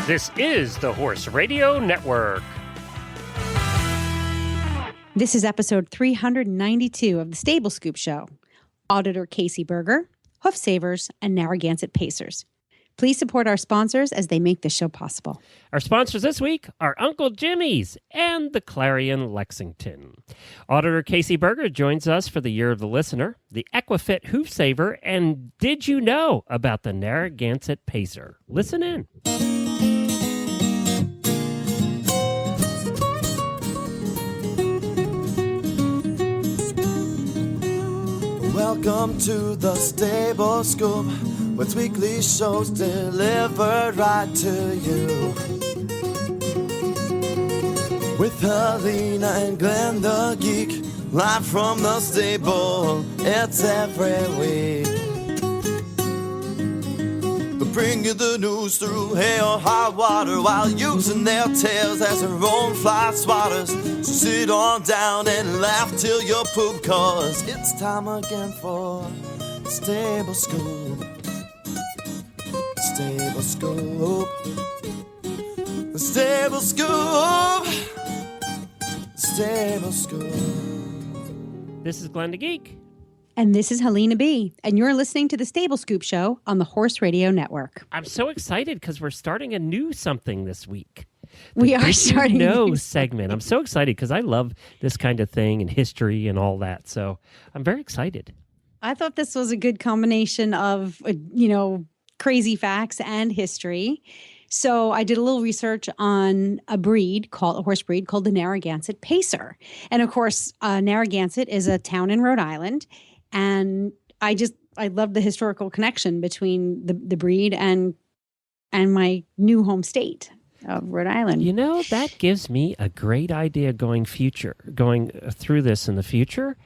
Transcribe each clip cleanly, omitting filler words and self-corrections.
This is the Horse Radio Network. This is episode 392 of the Stable Scoop Show. Auditor Kasey Berger, Hoof Savers, and Naragansett Pacers. Please support our sponsors as they make this show possible. Our sponsors this week are Uncle Jimmy's and the Clarion Lexington. Auditor Kasey Berger joins us for the Year of the Listener, the Equifit Hoof Saver, and did you know about the Narragansett Pacer? Listen in. Welcome to the Stable Scoop, with weekly shows delivered right to you. With Helena and Glenn the Geek, live from the stable, it's every week. They'll bring you the news through hail or high water, while using their tails as their own fly swatters. So sit on down and laugh till you poop, cause it's time again for the Stable Scoop. Stable Scoop. The Stable Scoop. Stable Scoop. This is Glenn the Geek. And this is Helena B. And you're listening to the Stable Scoop Show on the Horse Radio Network. I'm so excited because we're starting a new something this week. We are starting a segment. I'm so excited because I love this kind of thing and history and all that. So I'm very excited. I thought this was a good combination of, crazy facts and history. So I did a little research on a horse breed called the Narragansett Pacer. And of course, Narragansett is a town in Rhode Island. And I love the historical connection between the breed and my new home state of Rhode Island. You know, that gives me a great idea going through this in the future,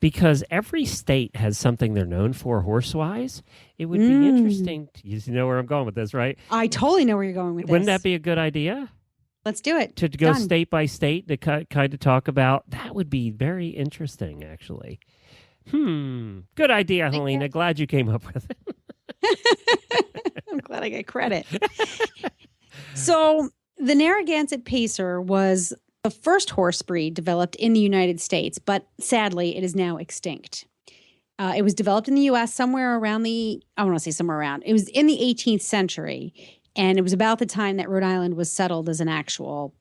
because every state has something they're known for horse-wise. It would be interesting. You know where I'm going with this, right? I totally know where you're going with this. Wouldn't that be a good idea? Let's do it. To go state by state to kind of talk about. That would be very interesting, actually. Good idea, Helena. Glad you came up with it. I'm glad I get credit. So the Narragansett Pacer was the first horse breed developed in the United States, but sadly, it is now extinct. It was developed in the U.S. somewhere around it was in the 18th century, and it was about the time that Rhode Island was settled as an actual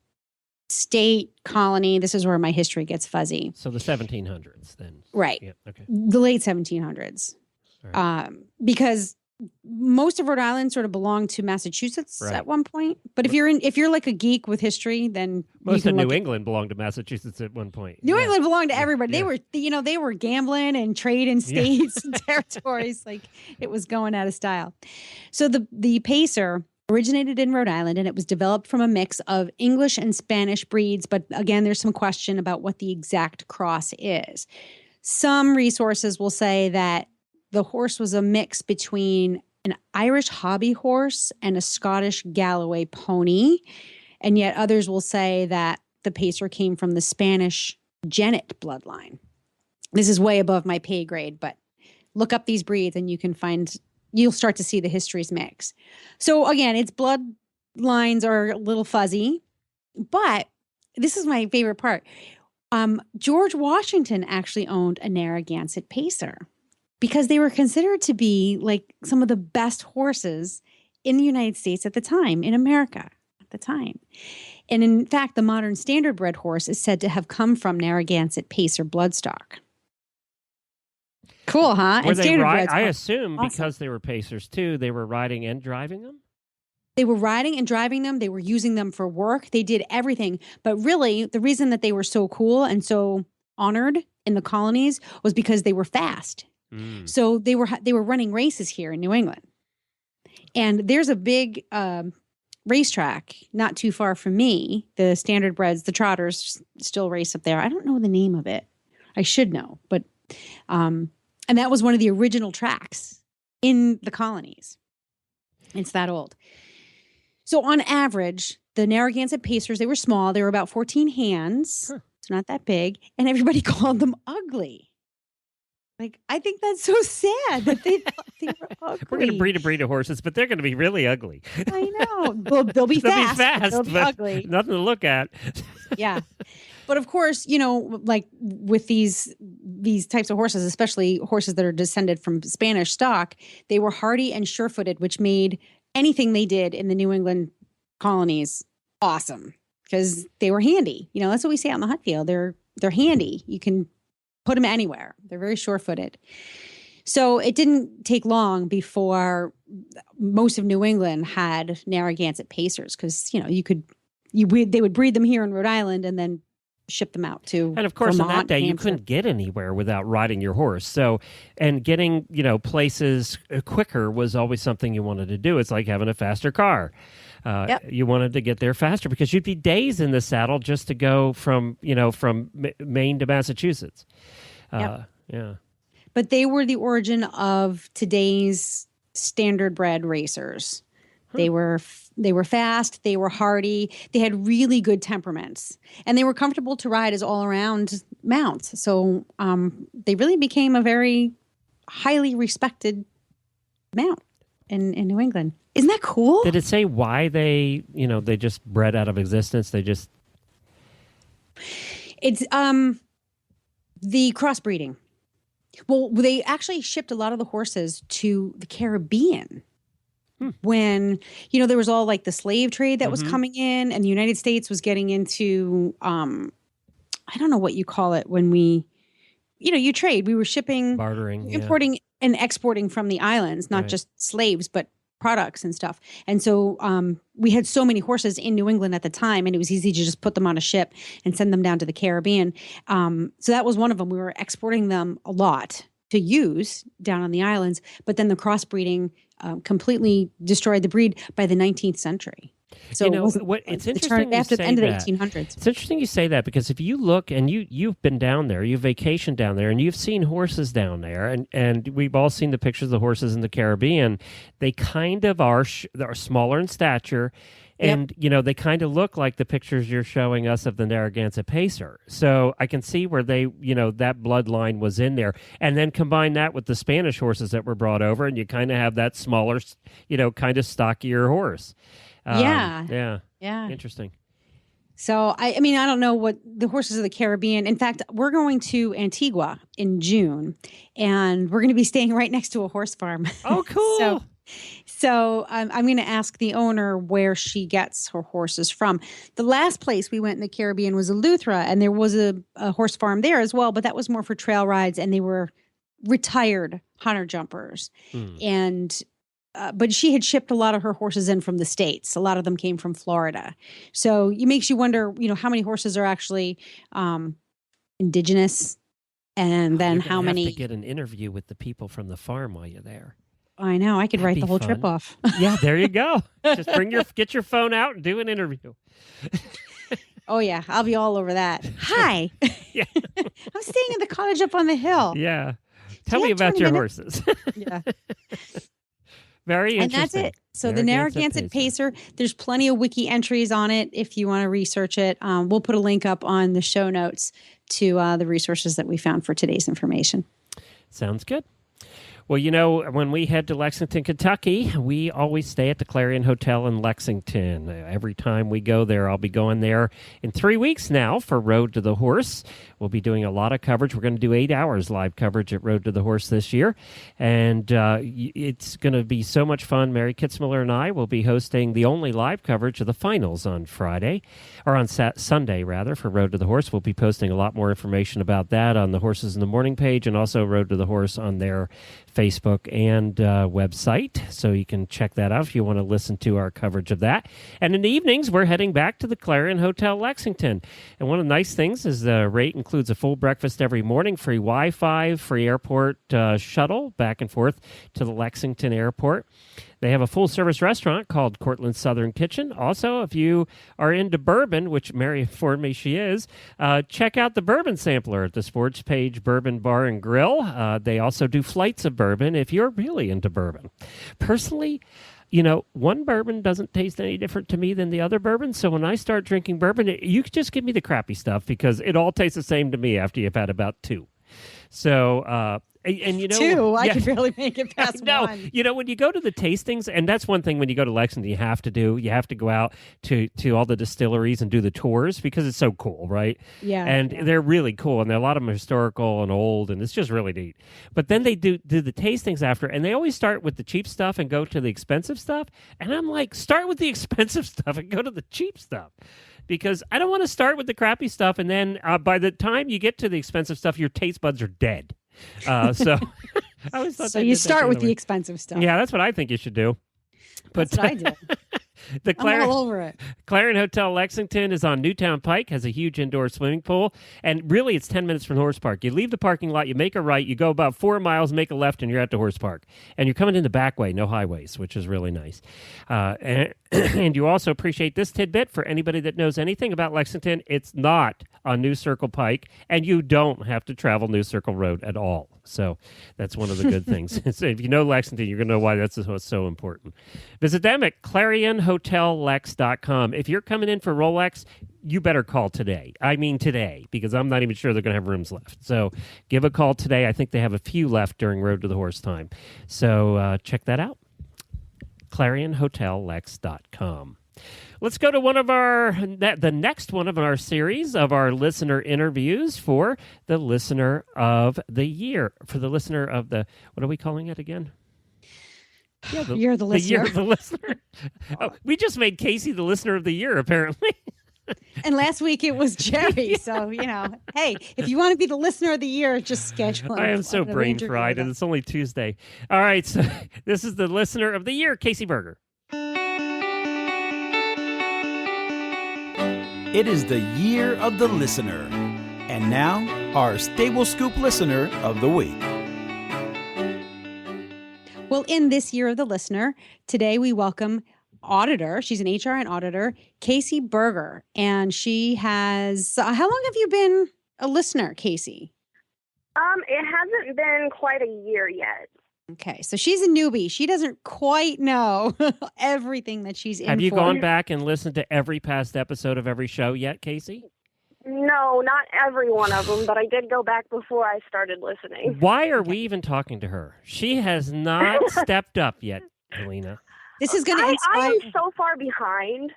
state colony. This is where my history gets fuzzy. So the 1700s then. Right. Yeah, okay. The late 1700s. Right. Because most of Rhode Island sort of belonged to Massachusetts at one point. But if you're like a geek with history, then most of New England belonged to Massachusetts at one point. New England belonged to everybody. They were gambling and trading states and territories. Like, it was going out of style. So the Pacer originated in Rhode Island, and it was developed from a mix of English and Spanish breeds. But again, there's some question about what the exact cross is. Some resources will say that the horse was a mix between an Irish hobby horse and a Scottish Galloway pony. And yet others will say that the Pacer came from the Spanish Genet bloodline. This is way above my pay grade, but look up these breeds and you'll start to see the histories mix. So again, its bloodlines are a little fuzzy, but this is my favorite part. George Washington actually owned a Narragansett Pacer, because they were considered to be like some of the best horses in the United States at the time, in America at the time. And in fact, the modern standard-bred horse is said to have come from Narragansett Pacer bloodstock. Cool, huh? I assume awesome. Because they were Pacers too, they were riding and driving them? They were riding and driving them. They were using them for work. They did everything. But really, the reason that they were so cool and so honored in the colonies was because they were fast. So they were running races here in New England. And there's a big racetrack not too far from me. The standardbreds, the trotters still race up there. I don't know the name of it. I should know. But and that was one of the original tracks in the colonies. It's that old. So on average, the Narragansett Pacers, they were small. They were about 14 hands. It's not that big. And everybody called them ugly. Like, I think that's so sad that they thought they were ugly. We're going to breed a breed of horses, but they're going to be really ugly. I know. Well, they'll be fast. They'll be ugly. Nothing to look at. Yeah. But of course, you know, like with these types of horses, especially horses that are descended from Spanish stock, they were hardy and sure-footed, which made anything they did in the New England colonies awesome because they were handy. You know, that's what we say out in the hunt field. They're handy. You can put them anywhere. They're very sure-footed. So it didn't take long before most of New England had Narragansett Pacers because, you know, they would breed them here in Rhode Island and then ship them out to And of course, Vermont, in that day, you Hampshire. couldn't get anywhere without riding your horse. So, and getting, you know, places quicker was always something you wanted to do. It's like having a faster car. Yep. You wanted to get there faster because you'd be days in the saddle just to go from Maine to Massachusetts. Yep. Yeah. But they were the origin of today's standard bred racers. They were fast, they were hardy, they had really good temperaments, and they were comfortable to ride as all-around mounts. So they really became a very highly respected mount in New England. Isn't that cool? Did it say why they just bred out of existence? It's the crossbreeding. Well, they actually shipped a lot of the horses to the Caribbean when, you know, there was all like the slave trade that was coming in and the United States was getting into, I don't know what you call it when you trade. We were shipping, bartering, importing and exporting from the islands, not just slaves, but products and stuff. And so we had so many horses in New England at the time, and it was easy to just put them on a ship and send them down to the Caribbean. So that was one of them. We were exporting them a lot to use down on the islands, but then the crossbreeding completely destroyed the breed by the 19th century. So it's interesting after the end of the that. 1800s. It's interesting you say that because if you look and you've been down there, you've vacationed down there, and you've seen horses down there, and we've all seen the pictures of the horses in the Caribbean. They kind of are smaller in stature, and they kind of look like the pictures you're showing us of the Narragansett Pacer. So I can see where they, that bloodline was in there, and then combine that with the Spanish horses that were brought over, and you kind of have that smaller, kind of stockier horse. Yeah. Interesting. So, I mean, I don't know what the horses of the Caribbean. In fact, we're going to Antigua in June, and we're going to be staying right next to a horse farm. Oh, cool. So I'm going to ask the owner where she gets her horses from. The last place we went in the Caribbean was Eleuthera, and there was a horse farm there as well, but that was more for trail rides, and they were retired hunter jumpers. And but she had shipped a lot of her horses in from the States. A lot of them came from Florida. So it makes you wonder, how many horses are actually indigenous, and then how many. Have to get an interview with the people from the farm while you're there. I know. I could write the whole fun. trip off. Yeah, there you go. Just get your phone out and do an interview. Oh, yeah. I'll be all over that. Hi. Yeah. I'm staying in the cottage up on the hill. Yeah. Tell me about your horses. Yeah. Very interesting. And that's it. So the Narragansett Pacer, there's plenty of wiki entries on it if you want to research it. We'll put a link up on the show notes to the resources that we found for today's information. Sounds good. Well, when we head to Lexington, Kentucky, we always stay at the Clarion Hotel in Lexington. Every time we go there, I'll be going there in 3 weeks now for Road to the Horse. We'll be doing a lot of coverage. We're going to do 8 hours live coverage at Road to the Horse this year. And it's going to be so much fun. Mary Kitzmiller and I will be hosting the only live coverage of the finals on Friday, or on Sunday, rather, for Road to the Horse. We'll be posting a lot more information about that on the Horses in the Morning page, and also Road to the Horse on their Facebook and website, so you can check that out if you want to listen to our coverage of that. And in the evenings, we're heading back to the Clarion Hotel Lexington. And one of the nice things is the rate includes a full breakfast every morning, free Wi-Fi, free airport shuttle back and forth to the Lexington airport. They have a full-service restaurant called Cortland's Southern Kitchen. Also, if you are into bourbon, which Mary informed me she is, check out the Bourbon Sampler at the Sports Page Bourbon Bar and Grill. They also do flights of bourbon if you're really into bourbon. Personally, one bourbon doesn't taste any different to me than the other bourbon. So when I start drinking bourbon, you can just give me the crappy stuff because it all tastes the same to me after you've had about 2. So And you know, Two, I yeah. could barely make it past No, one. you know, when you go to the tastings, and that's one thing when you go to Lexington, you have to do. You have to go out to all the distilleries and do the tours because it's so cool, right? Yeah, and yeah. they're really cool, and a lot of them are historical and old, and it's just really neat. But then they do the tastings after, and they always start with the cheap stuff and go to the expensive stuff. And I'm like, start with the expensive stuff and go to the cheap stuff. Because I don't want to start with the crappy stuff, and then by the time you get to the expensive stuff, your taste buds are dead. So I always thought So they you did that start with other the way. expensive stuff. Yeah, that's what I think you should do. But That's what I did. the I'm all over it. Clarion Hotel Lexington is on Newtown Pike, has a huge indoor swimming pool, and really it's 10 minutes from the horse park. You leave the parking lot, you make a right, you go about 4 miles, make a left, and you're at the horse park. And you're coming in the back way, no highways, which is really nice. And you also appreciate this tidbit for anybody that knows anything about Lexington. It's not on New Circle Pike, and you don't have to travel New Circle Road at all. So that's one of the good things. So if you know Lexington, you're going to know why that's so important. Visit them at ClarionHotelLex.com. If you're coming in for Rolex, you better call today. I mean today, because I'm not even sure they're going to have rooms left. So give a call today. I think they have a few left during Road to the Horse time. So check that out. ClarionHotelLex.com. Let's go to the next one of our series of our listener interviews for the listener of the year. For the listener of the, what are we calling it again? Yeah, You're the listener. The year of the listener. Oh, we just made Kasey the listener of the year, apparently. And last week it was Jerry. So, hey, if you want to be the listener of the year, just schedule it. I am so brain fried, and it's only Tuesday. All right, so this is the listener of the year, Kasey Berger. It is the year of the listener. And now, our Stable Scoop listener of the week. Well, in this year of the listener, today we welcome Auditor. She's an HR and auditor, Kasey Berger. And she has, how long have you been a listener, Kasey? It hasn't been quite a year yet. Okay, so she's a newbie. She doesn't quite know everything that she's in for. Have you gone back and listened to every past episode of every show yet, Kasey? No, not every one of them, but I did go back before I started listening. Why are we even talking to her? She has not stepped up yet, Helena. This is going to inspire. I am so far behind.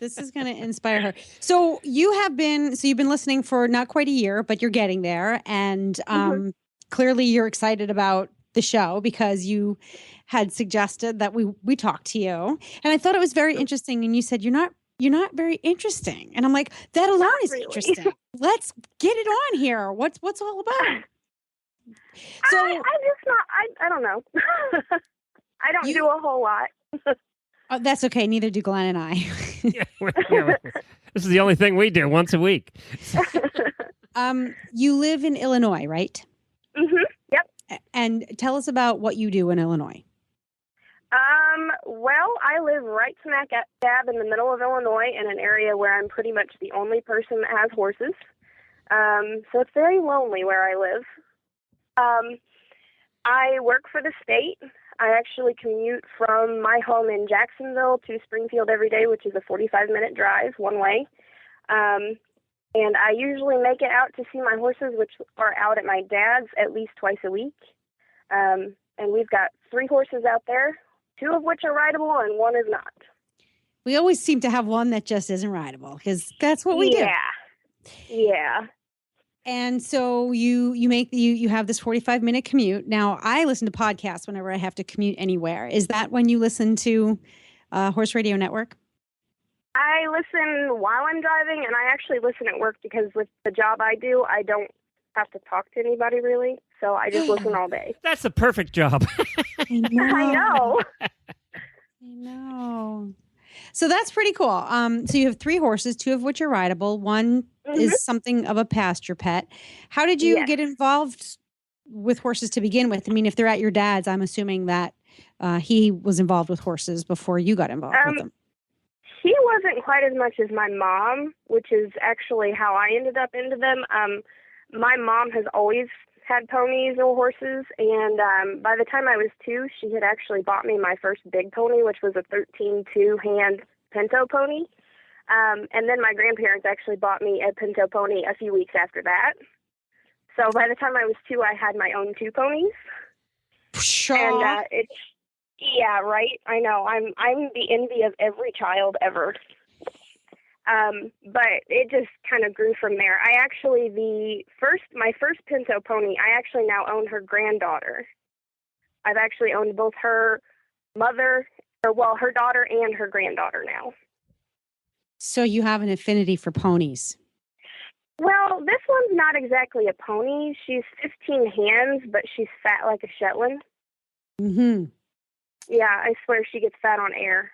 This is going to inspire her. So you've been listening for not quite a year, but you're getting there, and clearly you're excited about the show because you had suggested that we talk to you, and I thought it was very interesting. And you said you're not very interesting, and I'm like, that alone is really interesting. Let's get it on here. What's all about? So I don't know. I don't do a whole lot. Oh, that's okay. Neither do Glenn and I. This is the only thing we do once a week. You live in Illinois, right? Mm-hmm. Yep. And tell us about what you do in Illinois. Well, I live right smack dab in the middle of Illinois in an area where I'm pretty much the only person that has horses. So it's very lonely where I live. I work for the state. I actually commute from my home in Jacksonville to Springfield every day, which is a 45-minute drive one way. And I usually make it out to see my horses, which are out at my dad's at least twice a week. And we've got 3 horses out there, 2 of which are rideable and 1 is not. We always seem to have one that just isn't rideable because that's what we do. Yeah. And so you have this 45-minute commute. Now, I listen to podcasts whenever I have to commute anywhere. Is that when you listen to Horse Radio Network? I listen while I'm driving, and I actually listen at work because with the job I do, I don't have to talk to anybody really. So I just listen all day. That's the perfect job. I know. I know. So that's pretty cool. So you have 3 horses, 2 of which are rideable. One is something of a pasture pet. How did you get involved with horses to begin with? I mean, if they're at your dad's, I'm assuming that he was involved with horses before you got involved with them. He wasn't quite as much as my mom, which is actually how I ended up into them. My mom has always had ponies or horses, and by the time I was 2, she had actually bought me my first big pony, which was a 13-2 hand pinto pony. And then my grandparents actually bought me a pinto pony a few weeks after that. So by the time I was 2, I had my own 2 ponies. Sure. And yeah, right. I know. I'm the envy of every child ever. But it just kind of grew from there. I actually my first Pinto pony, I actually now own her granddaughter. I've actually owned both her daughter and her granddaughter now. So you have an affinity for ponies. Well, this one's not exactly a pony. She's 15 hands, but she's fat like a Shetland. Mm-hmm. Yeah, I swear she gets fat on air.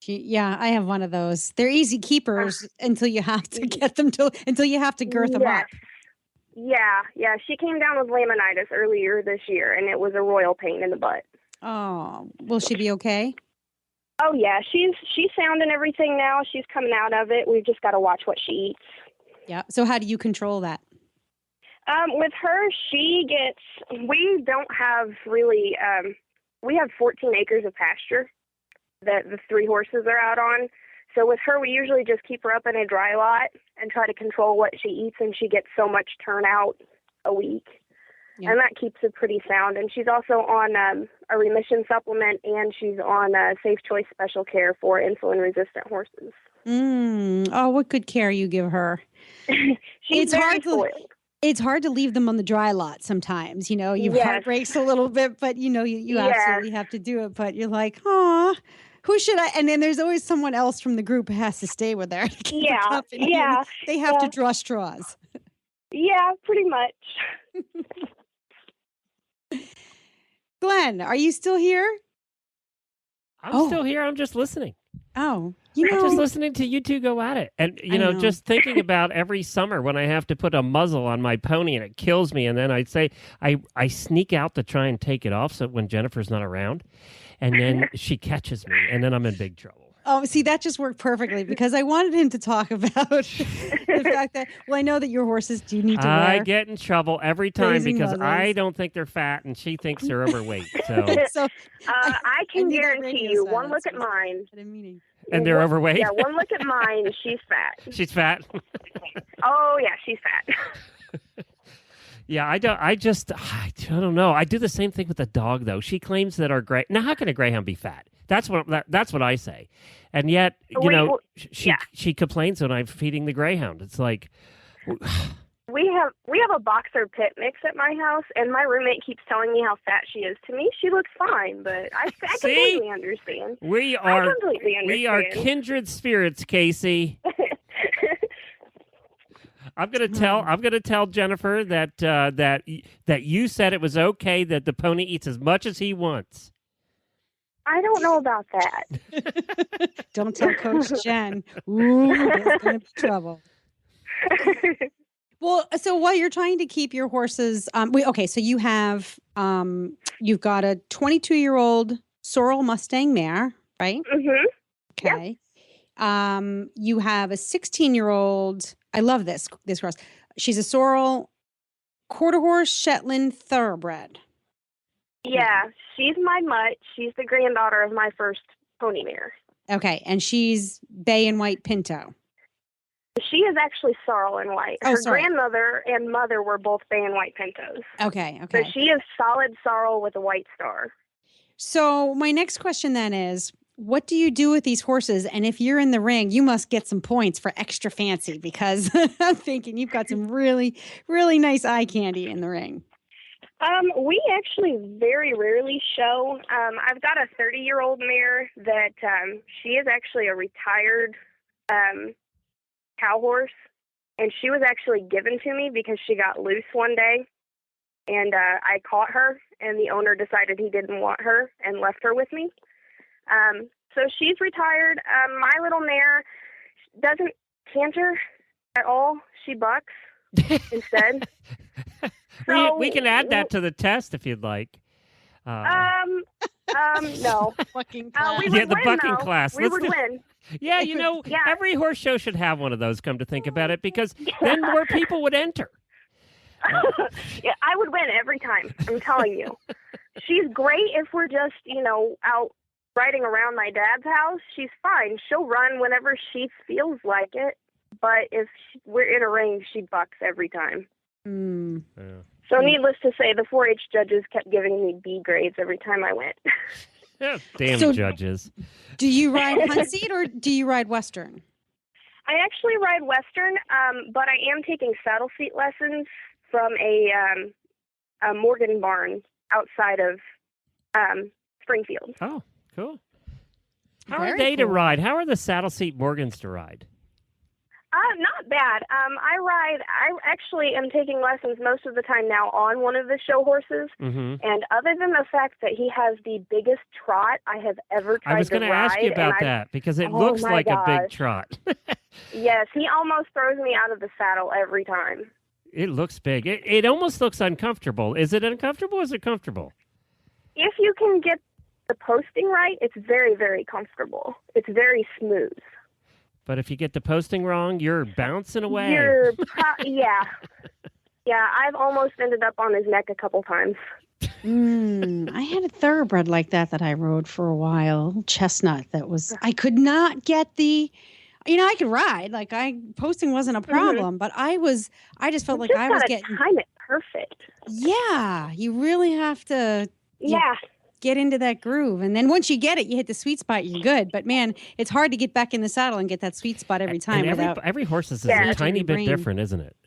Yeah, I have one of those. They're easy keepers until you have to get them until you have to girth them up. Yeah. She came down with laminitis earlier this year, and it was a royal pain in the butt. Oh, will she be okay? Oh yeah, she's sound and everything now. She's coming out of it. We've just got to watch what she eats. Yeah. So how do you control that? With her, we don't have really, we have 14 acres of pasture that the 3 horses are out on. So with her, we usually just keep her up in a dry lot and try to control what she eats, and she gets so much turnout a week. Yeah. And that keeps her pretty sound. And she's also on a remission supplement, and she's on Safe Choice Special Care for insulin-resistant horses. Oh, what good care you give her. It's very spoiled. It's hard to leave them on the dry lot sometimes. Your heart breaks a little bit, but you absolutely have to do it. But you're like, oh, who should I? And then there's always someone else from the group who has to stay with her. Yeah. They have to draw straws. Yeah, pretty much. Glenn, are you still here? I'm still here. I'm just listening. Oh, I'm just listening to you two go at it. And, just thinking about every summer when I have to put a muzzle on my pony and it kills me. And then I'd say I sneak out to try and take it off so when Jennifer's not around. And then she catches me. And then I'm in big trouble. Oh, see, that just worked perfectly because I wanted him to talk about the fact that, I know that your horses do need to wear. I get in trouble every time because muzzles. I don't think they're fat and she thinks they're overweight. So I can guarantee you, one look at mine. And they're overweight? Yeah, one look at mine, she's fat. She's fat? Oh, yeah, she's fat. Yeah, I don't know. I do the same thing with the dog, though. She claims that now how can a greyhound be fat? That's what I say. And yet, she complains when I'm feeding the greyhound. It's like we have a boxer pit mix at my house, and my roommate keeps telling me how fat she is. To me, she looks fine, but I completely understand. We are kindred spirits, Kasey. I'm gonna tell Jennifer that you said it was okay that the pony eats as much as he wants. I don't know about that. Don't tell Coach Jen. Ooh, there's going to be trouble. Well, so while you're trying to keep your horses, so you have, you've got a 22-year-old sorrel Mustang mare, right? Mm-hmm. Okay. Yep. You have a 16-year-old. I love this horse. She's a sorrel quarter horse Shetland thoroughbred. Yeah, she's my mutt. She's the granddaughter of my first pony mare. Okay, and she's bay and white pinto. She is actually sorrel and white. Her grandmother and mother were both bay and white pintos. Okay. So she is solid sorrel with a white star. So my next question then is, what do you do with these horses? And if you're in the ring, you must get some points for extra fancy because I'm thinking you've got some really, really nice eye candy in the ring. We actually very rarely show. I've got a 30-year-old mare that she is actually a retired cow horse, and she was actually given to me because she got loose one day, and I caught her, and the owner decided he didn't want her and left her with me. So she's retired. My little mare doesn't canter at all. She bucks instead. So, we can add that to the test if you'd like. No. Bucking class. We would the win, bucking though. class. We would win. Yeah, every horse show should have one of those, come to think about it, because then more people would enter. Yeah, I would win every time. I'm telling you. She's great if we're just, out riding around my dad's house. She's fine. She'll run whenever she feels like it. But if we're in a ring, she bucks every time. Mm. Yeah. So needless to say, the 4-H judges kept giving me B grades every time I went. Damn judges. Do you ride Hunt Seat or do you ride Western? I actually ride Western, but I am taking saddle seat lessons from a Morgan barn outside of Springfield. Oh, cool. How are Very they to cool. ride? How are the saddle seat Morgans to ride? Not bad. I actually am taking lessons most of the time now on one of the show horses. Mm-hmm. And other than the fact that he has the biggest trot I have ever tried to ride. I was going to ask you about that because it looks like a big trot. Yes, he almost throws me out of the saddle every time. It looks big. It almost looks uncomfortable. Is it uncomfortable or is it comfortable? If you can get the posting right, it's very, very comfortable. It's very smooth. But if you get the posting wrong, you're bouncing away. Yeah. Yeah, I've almost ended up on his neck a couple times. I had a thoroughbred like that I rode for a while, chestnut. I could not get I could ride. Posting wasn't a problem, but I just felt like I was getting. Time it perfect. Yeah, you really have to. Yeah. Get into that groove, and then once you get it, you hit the sweet spot. You're good. But man, it's hard to get back in the saddle and get that sweet spot every time. And every horse is a tiny bit different, isn't it?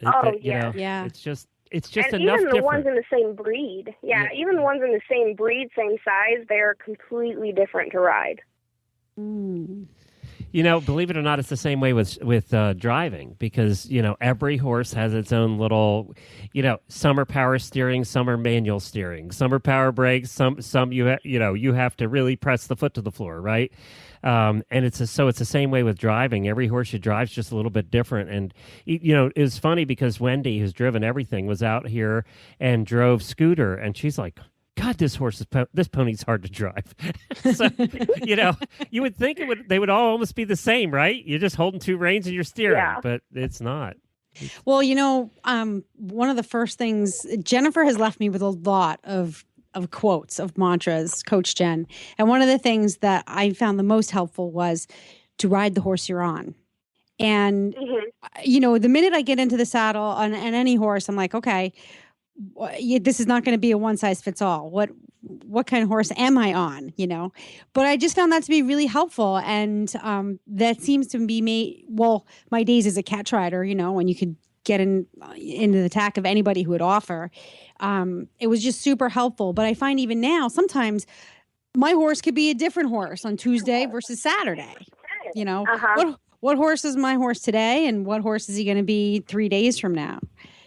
Yeah. It's just and enough even different. the ones in the same breed. Yeah, even the ones in the same breed, same size, they're completely different to ride. Mm. Believe it or not, it's the same way with driving because, every horse has its own little, some are power steering, some are manual steering, some are power brakes, some you have to really press the foot to the floor, right? And it's the same way with driving. Every horse you drive is just a little bit different. And, it was funny because Wendy, who's driven everything, was out here and drove Scooter, and she's like, God, this pony's hard to drive. So, you would think they would all almost be the same, right? You're just holding two reins and you're steering, but it's not. Well, one of the first things, Jennifer has left me with a lot of quotes, of mantras, Coach Jen. And one of the things that I found the most helpful was to ride the horse you're on. And, the minute I get into the saddle on any horse, I'm like, okay, this is not going to be a one size fits all. What kind of horse am I on? But I just found that to be really helpful, and that seems to be me. Well, my days as a catch rider, when you could get into the tack of anybody who would offer, it was just super helpful. But I find even now, sometimes my horse could be a different horse on Tuesday versus Saturday. What horse is my horse today, and what horse is he going to be 3 days from now?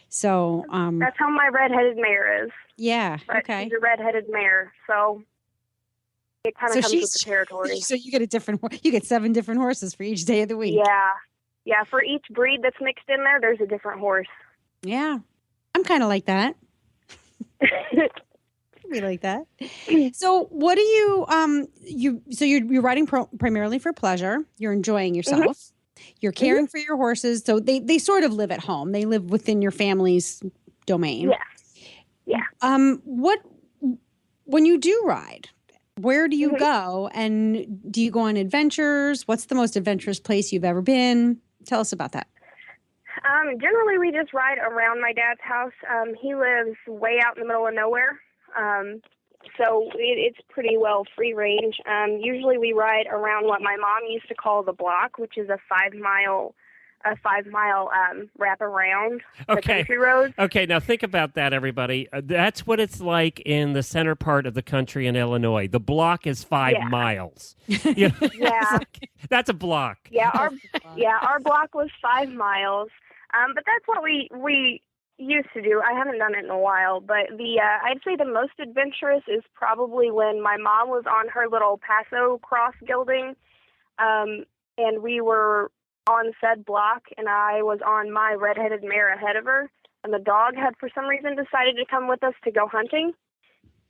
So that's how my redheaded mare is. Yeah. Okay. She's a redheaded mare, so it kind of comes with the territory. So you get 7 different horses for each day of the week. Yeah. For each breed that's mixed in there's a different horse. Yeah, I'm kind of like that. Be like that. So what do you you're riding primarily for pleasure. You're enjoying yourself. Mm-hmm. You're caring for your horses, so they sort of live at home. They live within your family's domain. Yeah. When you do ride, where do you go, and do you go on adventures? What's the most adventurous place you've ever been? Tell us about that. Generally, we just ride around my dad's house. He lives way out in the middle of nowhere, so it's pretty well free range. Usually, we ride around what my mom used to call the block, which is a 5-mile wrap around the country roads. Okay, now think about that, everybody. That's what it's like in the center part of the country in Illinois. The block is 5 miles. Yeah. That's a block. Yeah, our block was 5 miles. But that's what we used to do. I haven't done it in a while, but I'd say the most adventurous is probably when my mom was on her little Paso cross gelding, and we were on said block, and I was on my redheaded mare ahead of her, and the dog had for some reason decided to come with us to go hunting,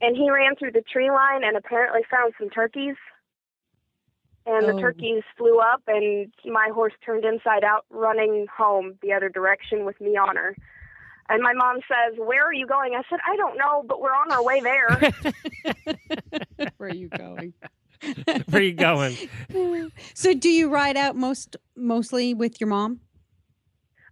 and he ran through the tree line and apparently found some turkeys, and the turkeys flew up, and my horse turned inside out running home the other direction with me on her. And my mom says, "Where are you going?" I said, "I don't know, but we're on our way there." Where are you going? Where are you going? So do you ride out mostly with your mom?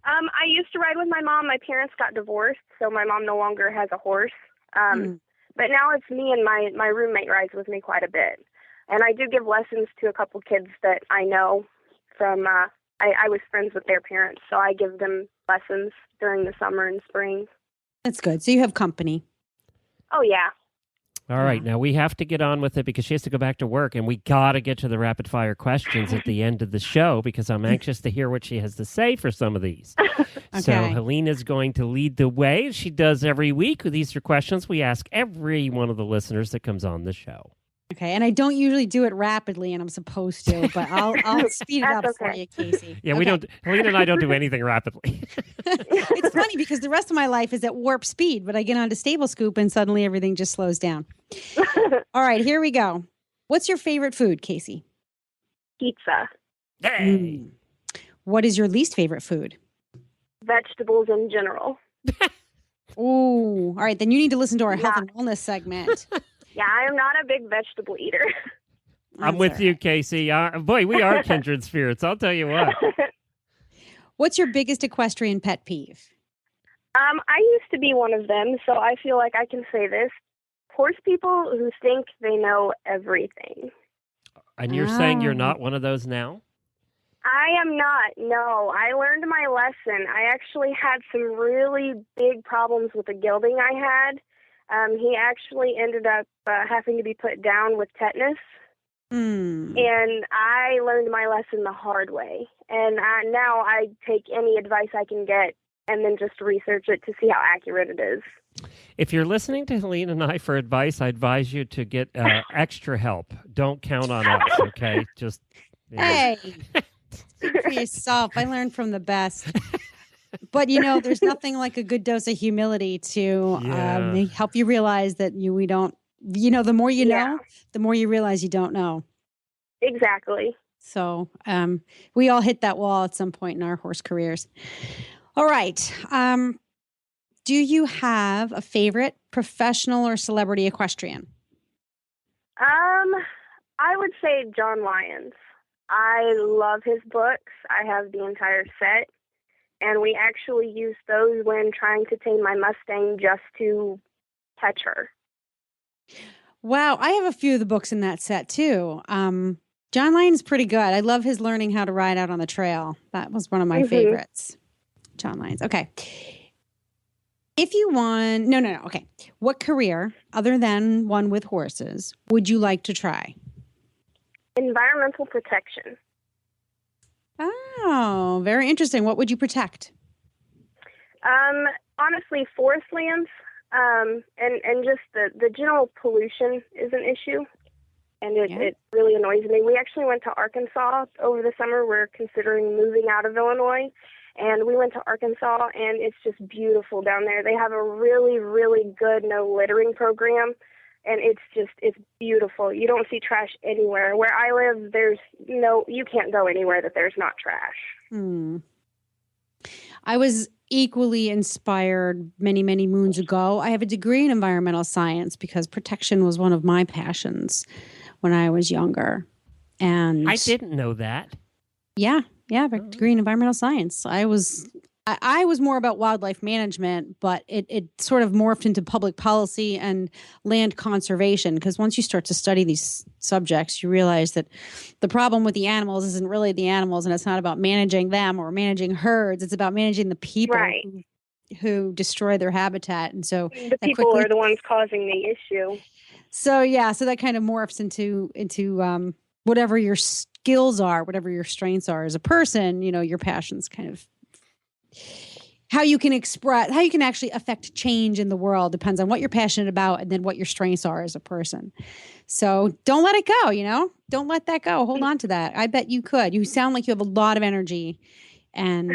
I used to ride with my mom. My parents got divorced, so my mom no longer has a horse. But now it's me, and my roommate rides with me quite a bit. And I do give lessons to a couple kids that I know from, I was friends with their parents, so I give them lessons during the summer and spring. That's good. So you have company. Oh, yeah. All right, now we have to get on with it because she has to go back to work, and we got to get to the rapid fire questions at the end of the show because I'm anxious to hear what she has to say for some of these. So Helena's going to lead the way. She does every week. These are questions we ask every one of the listeners that comes on the show. Okay, and I don't usually do it rapidly, and I'm supposed to, but I'll speed it up for you, Kasey. Yeah, we don't. Helena and I don't do anything rapidly. It's funny because the rest of my life is at warp speed, but I get onto Stable Scoop and suddenly everything just slows down. All right, here we go. What's your favorite food, Kasey? Pizza. Hey. What is your least favorite food? Vegetables in general. Ooh, all right, then you need to listen to our health and wellness segment. Yeah, I am not a big vegetable eater. I'm with you, Kasey. Boy, we are kindred spirits. I'll tell you what. What's your biggest equestrian pet peeve? I used to be one of them, so I feel like I can say this. Horse people who think they know everything. And you're saying you're not one of those now? I am not, no. I learned my lesson. I actually had some really big problems with the gelding I had. He actually ended up having to be put down with tetanus. And I learned my lesson the hard way. And now I take any advice I can get and then just research it to see how accurate it is. If you're listening to Helena and I for advice, I advise you to get extra help. Don't count on us, okay? Just Hey, speak for yourself. I learned from the best. But, there's nothing like a good dose of humility to help you realize that we don't, the more you know, the more you realize you don't know. Exactly. So we all hit that wall at some point in our horse careers. All right. Do you have a favorite professional or celebrity equestrian? I would say John Lyons. I love his books. I have the entire set. And we actually used those when trying to tame my Mustang just to catch her. Wow. I have a few of the books in that set too. John Lyon's pretty good. I love his learning how to ride out on the trail. That was one of my favorites. John Lyons. Okay. If you won, no. Okay. What career, other than one with horses, would you like to try? Environmental protection. Oh, very interesting. What would you protect? Honestly, forest lands, and just the general pollution is an issue, and it really annoys me. We actually went to Arkansas over the summer. We're considering moving out of Illinois, and we went to Arkansas, and it's just beautiful down there. They have a really, really good no littering program. And it's beautiful. You don't see trash anywhere. Where I live, you can't go anywhere that there's not trash. I was equally inspired many, many moons ago. I have a degree in environmental science because protection was one of my passions when I was younger. And I didn't know that. Yeah, I have a degree in environmental science. I was more about wildlife management, but it sort of morphed into public policy and land conservation, because once you start to study these subjects, you realize that the problem with the animals isn't really the animals, and it's not about managing them or managing herds. It's about managing the people who destroy their habitat. And so the people are the ones causing the issue. So that kind of morphs into whatever your skills are, whatever your strengths are as a person, your passions kind of how you can actually affect change in the world depends on what you're passionate about and then what your strengths are as a person. So don't let it go, don't let that go. Hold on to that. I bet you could. You sound like you have a lot of energy and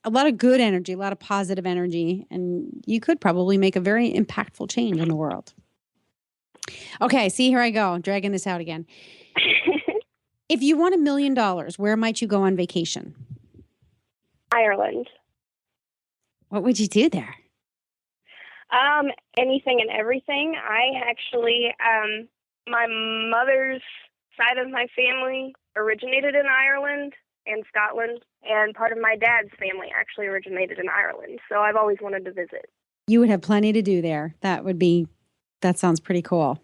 a lot of good energy, a lot of positive energy, and you could probably make a very impactful change in the world. Okay, see, here I go, dragging this out again. If you won $1 million, where might you go on vacation? Ireland. What would you do there? Anything and everything. I actually, my mother's side of my family originated in Ireland, and Scotland, and part of my dad's family actually originated in Ireland. So I've always wanted to visit. You would have plenty to do there. That sounds pretty cool.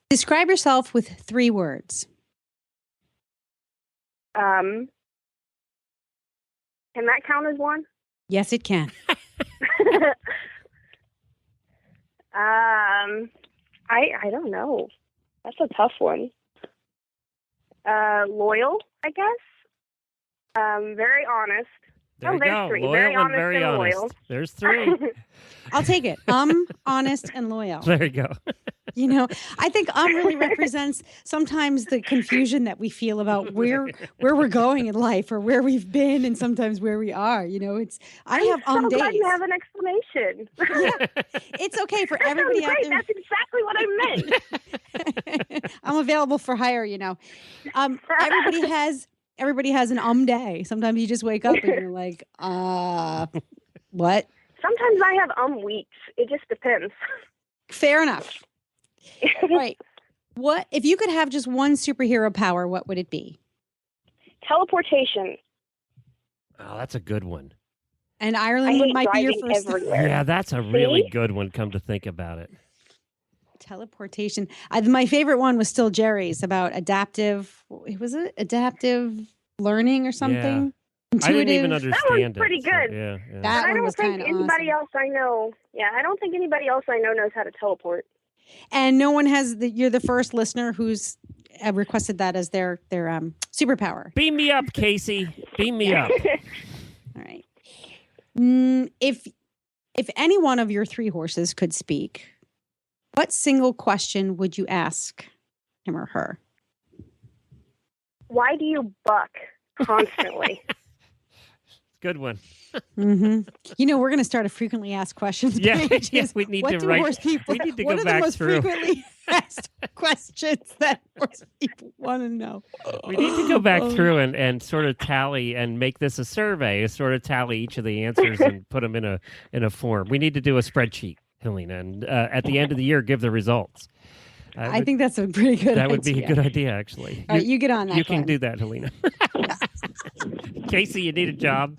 Describe yourself with 3 words. Can that count as one? Yes, it can. I don't know. That's a tough one. Loyal, I guess. Very honest. There you there's go. 3. Loyal very and honest very and honest. loyal. There's 3. I'll take it. Honest, and loyal. There you go. You know, I think really represents sometimes the confusion that we feel about where we're going in life or where we've been and sometimes where we are. You know, I have so glad days. you have an explanation. Yeah, it's okay for everybody out there. That's exactly what I meant. I'm available for hire, you know. Everybody has an day. Sometimes you just wake up and you're like, what? Sometimes I have weeks. It just depends. Fair enough. Right. What if you could have just one superhero power, what would it be? Teleportation. Oh, that's a good one. And Ireland might be your first. Everywhere. Yeah, that's a really good one, come to think about it. Teleportation. My favorite one was still Jerry's about adaptive. Was it adaptive learning or something? Yeah. Intuitive. I didn't even understand that one's pretty it. good. So, yeah. That I one don't was think kind of anybody awesome. else I know. Yeah, I don't think anybody else I know knows how to teleport. And no one has. You're the first listener who's requested that as their superpower. Beam me up, Kasey. Beam me up. All right. If any one of your 3 horses could speak, what single question would you ask him or her? Why do you buck constantly? Good one. Mm-hmm. You know, we're going to start a frequently asked questions page. Yeah, we need What to do write. horse people, We need to what go are back the most through. frequently asked questions that horse people want to know? We need to go back through and sort of tally and make this a survey, sort of tally each of the answers and put them in a form. We need to do a spreadsheet, Helena, and at the end of the year, give the results. I think that's a pretty good idea. That would be a good idea, actually. All right, you get on that. You can Glenn. do that, Helena. Kasey, you need a job.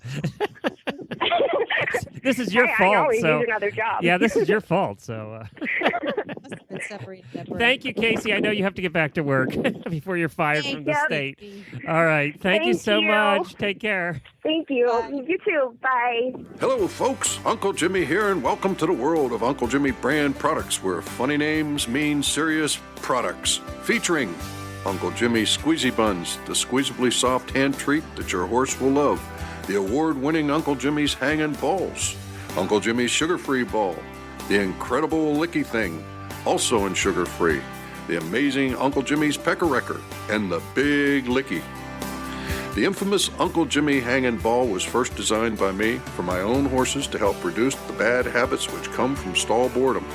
This is your fault. I always so need another job. yeah, this is your fault. So Must have been separated at birth. thank you, Kasey. I know you have to get back to work before you're fired from the Yep. state. All right. Thank you Thank so you. much. Take care. Thank you. You too. Bye. Hello, folks. Uncle Jimmy here, and welcome to the world of Uncle Jimmy brand products, where funny names mean serious products. Featuring Uncle Jimmy's Squeezy Buns, the squeezably soft hand treat that your horse will love. The award-winning Uncle Jimmy's Hangin' Balls. Uncle Jimmy's Sugar-Free Ball. The incredible Licky Thing, also in sugar-free. The amazing Uncle Jimmy's Pecker-Wrecker. And the Big Licky. The infamous Uncle Jimmy Hangin' Ball was first designed by me for my own horses to help reduce the bad habits which come from stall boredom.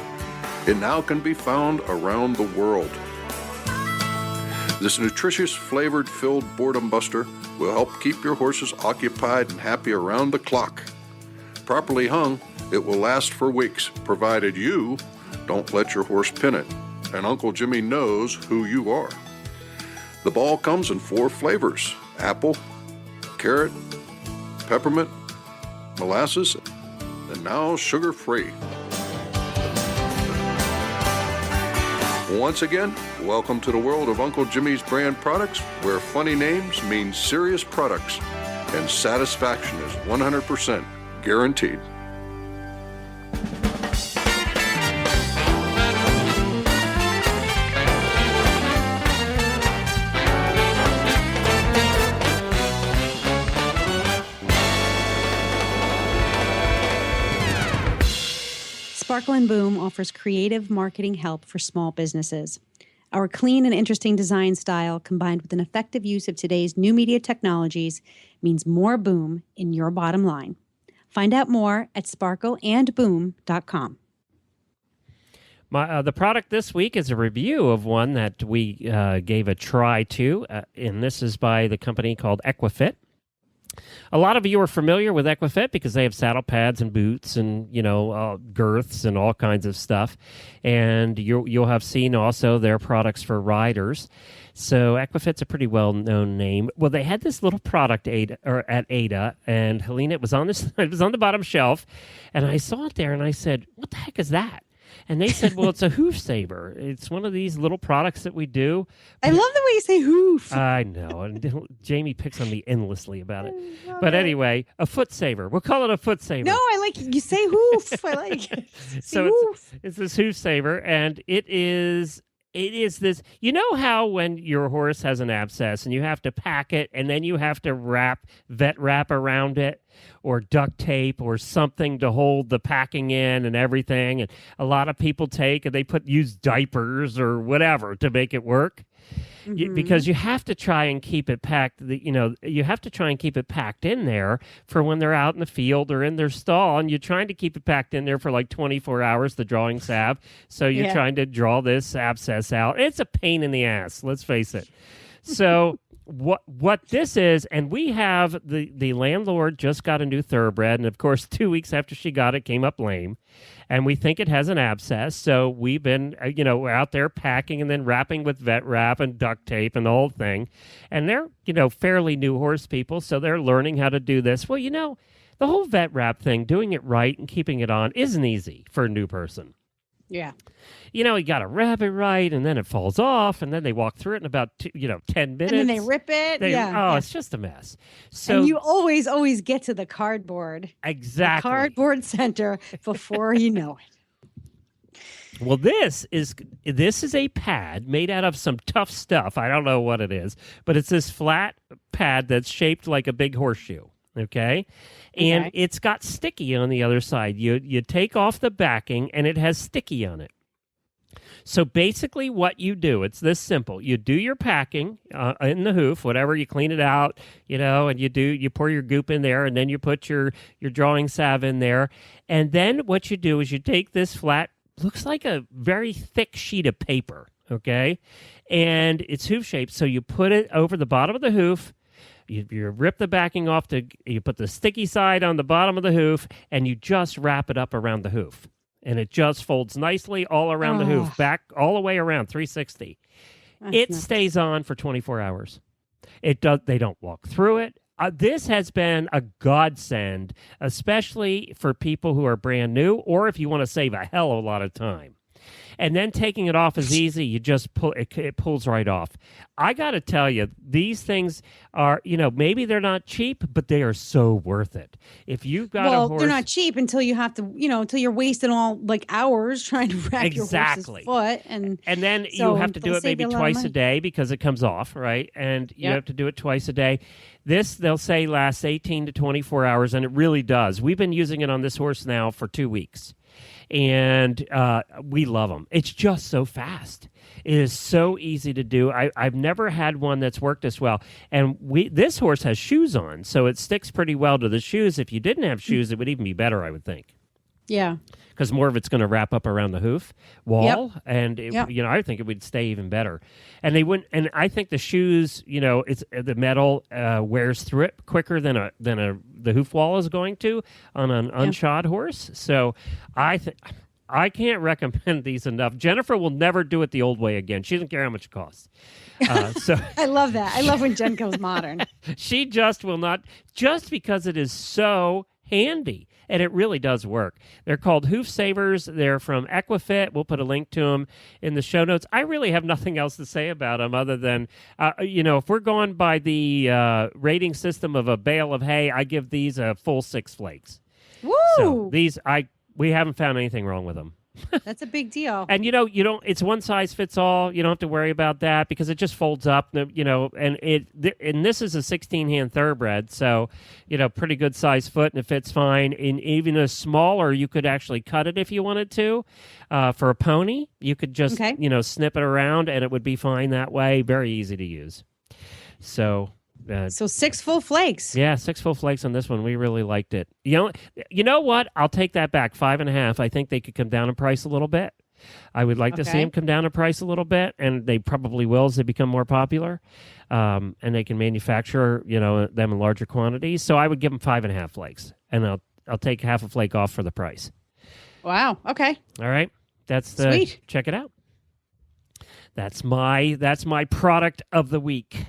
It now can be found around the world. This nutritious, flavored, filled boredom buster will help keep your horses occupied and happy around the clock. Properly hung, it will last for weeks, provided you don't let your horse pin it, and Uncle Jimmy knows who you are. The ball comes in 4 flavors: apple, carrot, peppermint, molasses, and now sugar-free. Once again, welcome to the world of Uncle Jimmy's brand products, where funny names mean serious products, and satisfaction is 100% guaranteed. Sparkle and Boom offers creative marketing help for small businesses. Our clean and interesting design style, combined with an effective use of today's new media technologies, means more boom in your bottom line. Find out more at sparkleandboom.com. The product this week is a review of one that we gave a try to, and this is by the company called Equifit. A lot of you are familiar with Equifit because they have saddle pads and boots and, girths and all kinds of stuff. And you'll have seen also their products for riders. So Equifit's a pretty well-known name. Well, they had this little product at Ada, and Helena, it was on the bottom shelf, and I saw it there, and I said, "What the heck is that?" And they said, well, it's a hoof saver. It's one of these little products that we do. I love the way you say hoof. I know. And Jamie picks on me endlessly about it. But anyway, a foot saver. We'll call it a foot saver. No, I like you say hoof. I like it. So it's this hoof saver, and it is this, you know how when your horse has an abscess and you have to pack it and then you have to vet wrap around it or duct tape or something to hold the packing in and everything. And a lot of people take and they use diapers or whatever to make it work. Because you have to try and keep it packed. You have to try and keep it packed in there for when they're out in the field or in their stall, and you're trying to keep it packed in there for like 24 hours. The drawing salve, so you're trying to draw this abscess out. It's a pain in the ass. Let's face it. So what this is, and we have the landlord just got a new thoroughbred, and of course 2 weeks after she got it, came up lame. And we think it has an abscess, so we've been, we're out there packing and then wrapping with vet wrap and duct tape and the whole thing. And they're, fairly new horse people, so they're learning how to do this. Well, the whole vet wrap thing, doing it right and keeping it on, isn't easy for a new person. Yeah. You got to wrap it right, and then it falls off, and then they walk through it in about 10 minutes. And then they rip it. It's just a mess. So and you always get to the cardboard. Exactly. The cardboard center before you know it. Well, this is a pad made out of some tough stuff. I don't know what it is, but it's this flat pad that's shaped like a big horseshoe. Okay. And it's got sticky on the other side. You take off the backing, and it has sticky on it. So basically what you do, it's this simple. You do your packing in the hoof, whatever, you clean it out, and you pour your goop in there, and then you put your drawing salve in there. And then what you do is you take this flat, looks like a very thick sheet of paper, okay? And it's hoof shaped, so you put it over the bottom of the hoof. You rip the backing off, you put the sticky side on the bottom of the hoof, and you just wrap it up around the hoof. And it just folds nicely all around the hoof, back all the way around, 360. It stays on for 24 hours. They don't walk through it. This has been a godsend, especially for people who are brand new, or if you want to save a hell of a lot of time. And then taking it off is easy. You just pull it pulls right off. I got to tell you, these things are, maybe they're not cheap, but they are so worth it. If you've got a horse, they're not cheap until you have to, until you're wasting all like hours trying to wrap your horse's foot, and then you have to do it maybe twice a day because it comes off, right? And you have to do it twice a day. This, they'll say, lasts 18 to 24 hours, and it really does. We've been using it on this horse now for 2 weeks. And we love them. It's just so fast. It is so easy to do. I've never had one that's worked as well. And this horse has shoes on, so it sticks pretty well to the shoes. If you didn't have shoes, it would even be better, I would think. Yeah. Because more of it's going to wrap up around the hoof wall, and I think it would stay even better. And they wouldn't. And I think the shoes, it's the metal wears through it quicker than the hoof wall is going to on an unshod horse. So I can't recommend these enough. Jennifer will never do it the old way again. She doesn't care how much it costs. So I love that. I love when Jen goes modern. She just will not, just because it is so handy. And it really does work. They're called Hoof Savers. They're from Equifit. We'll put a link to them in the show notes. I really have nothing else to say about them other than, if we're going by the rating system of a bale of hay, I give these a full 6 flakes. Woo! So we haven't found anything wrong with them. That's a big deal. And, it's one size fits all. You don't have to worry about that because it just folds up, and this is a 16-hand thoroughbred, so, pretty good size foot, and it fits fine. And even a smaller, you could actually cut it if you wanted to. For a pony, you could just, snip it around, and it would be fine that way. Very easy to use. So 6 full flakes. Yeah, 6 full flakes on this one. We really liked it. You know what? I'll take that back. 5.5. I think they could come down in price a little bit. I would like to see Okay. them come down in price a little bit, and they probably will as they become more popular, and they can manufacture, them in larger quantities. So I would give them 5.5 flakes, and I'll take half a flake off for the price. Wow. Okay. All right, Sweet. Check it out. That's my product of the week.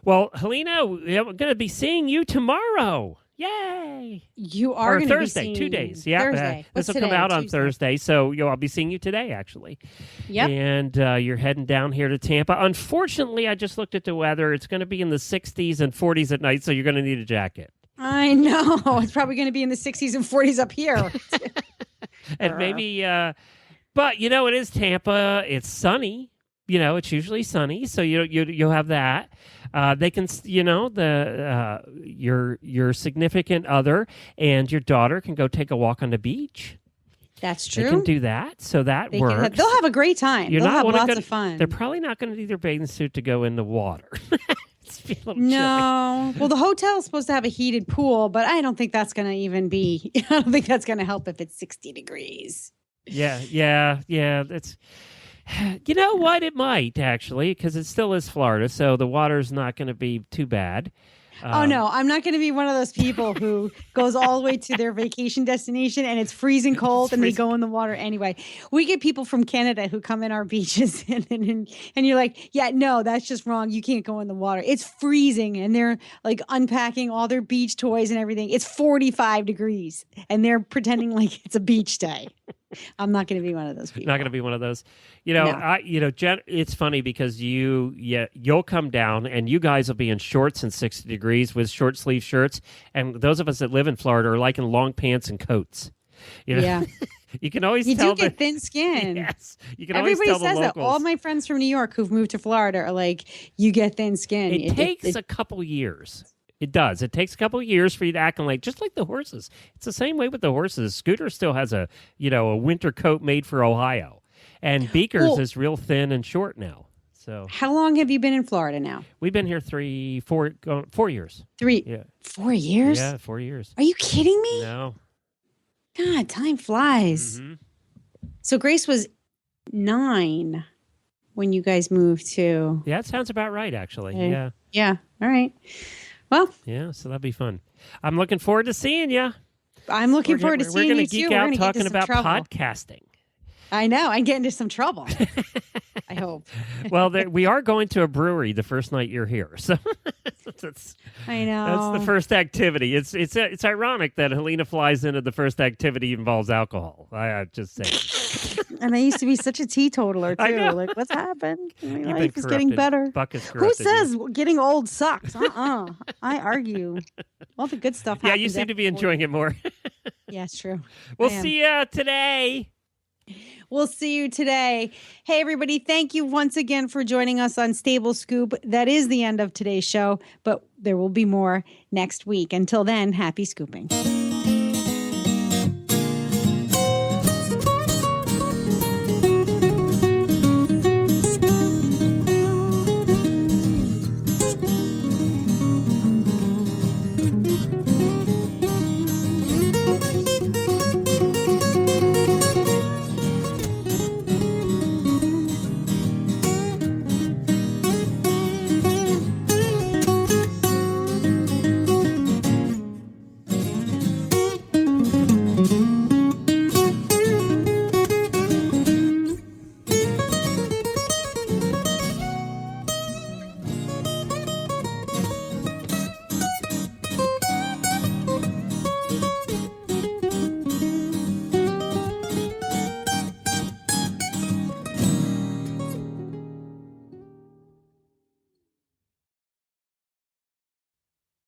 Well, Helena, we're going to be seeing you tomorrow. Yay! You are or going to be Thursday, seeing 2 days. Yeah, Thursday. this What's will today? come out on Tuesday. Thursday, so I'll be seeing you today, actually. Yep. And you're heading down here to Tampa. Unfortunately, I just looked at the weather. It's going to be in the 60s and 40s at night, so you're going to need a jacket. I know. It's probably going to be in the 60s and 40s up here. And maybe, but it is Tampa. It's sunny. It's usually sunny, so you'll have that. They can, your significant other and your daughter can go take a walk on the beach. That's true. They can do that, so that They'll works. have a great time. They'll have lots of fun. They're probably not going to need their bathing suit to go in the water. It's a little No. Well, the hotel is supposed to have a heated pool, but I don't think that's going to even be. I don't think that's going to help if it's 60 degrees. Yeah. That's. You know what? It might actually, because it still is Florida, so the water's not going to be too bad. Oh no, I'm not going to be one of those people who goes all the way to their vacation destination and it's freezing cold and they go in the water anyway. We get people from Canada who come in our beaches and you're like, yeah, no, that's just wrong. You can't go in the water. It's freezing and they're like unpacking all their beach toys and everything. It's 45 degrees and they're pretending like it's a beach day. I'm not going to be one of those people. Not going to be one of those. No. Jen, it's funny because you'll come down and you guys will be in shorts in 60 degrees with short sleeve shirts, and those of us that live in Florida are like in long pants and coats. Yeah. You can always You tell do get thin skin. Yes, you can always Everybody tell says the that. locals. All my friends from New York who've moved to Florida are like, you get thin skin. It takes a couple years. It does. It takes a couple of years for you to acclimate, just like the horses. It's the same way with the horses. Scooter still has a winter coat made for Ohio, and Beaker's is real thin and short now. So, how long have you been in Florida now? We've been here 4 years. 4 years? Yeah, 4 years. Are you kidding me? No. God, time flies. Mm-hmm. So Grace was 9 when you guys moved to. Yeah, that sounds about right, actually. Okay. Yeah. Yeah. All right. Well, yeah. So that'll be fun. I'm looking forward to seeing you. I'm looking forward to seeing you too. We're going to geek out talking about podcasting. I know. I get into some trouble. I hope. Well, we are going to a brewery the first night you're here, so I know that's the first activity. It's ironic that Helena flies into the first activity involves alcohol. I just say. And I used to be such a teetotaler too. I know. Like, what's happened? My You've life been is getting better. Buck has Who corrupted says you. getting old sucks? I argue. All the good stuff. Yeah, you happens seem to be after 40. enjoying it more. Yeah, it's true. We'll I am. see you today. We'll see you today. Hey, everybody. Thank you once again for joining us on Stable Scoop. That is the end of today's show, but there will be more next week. Until then, happy scooping.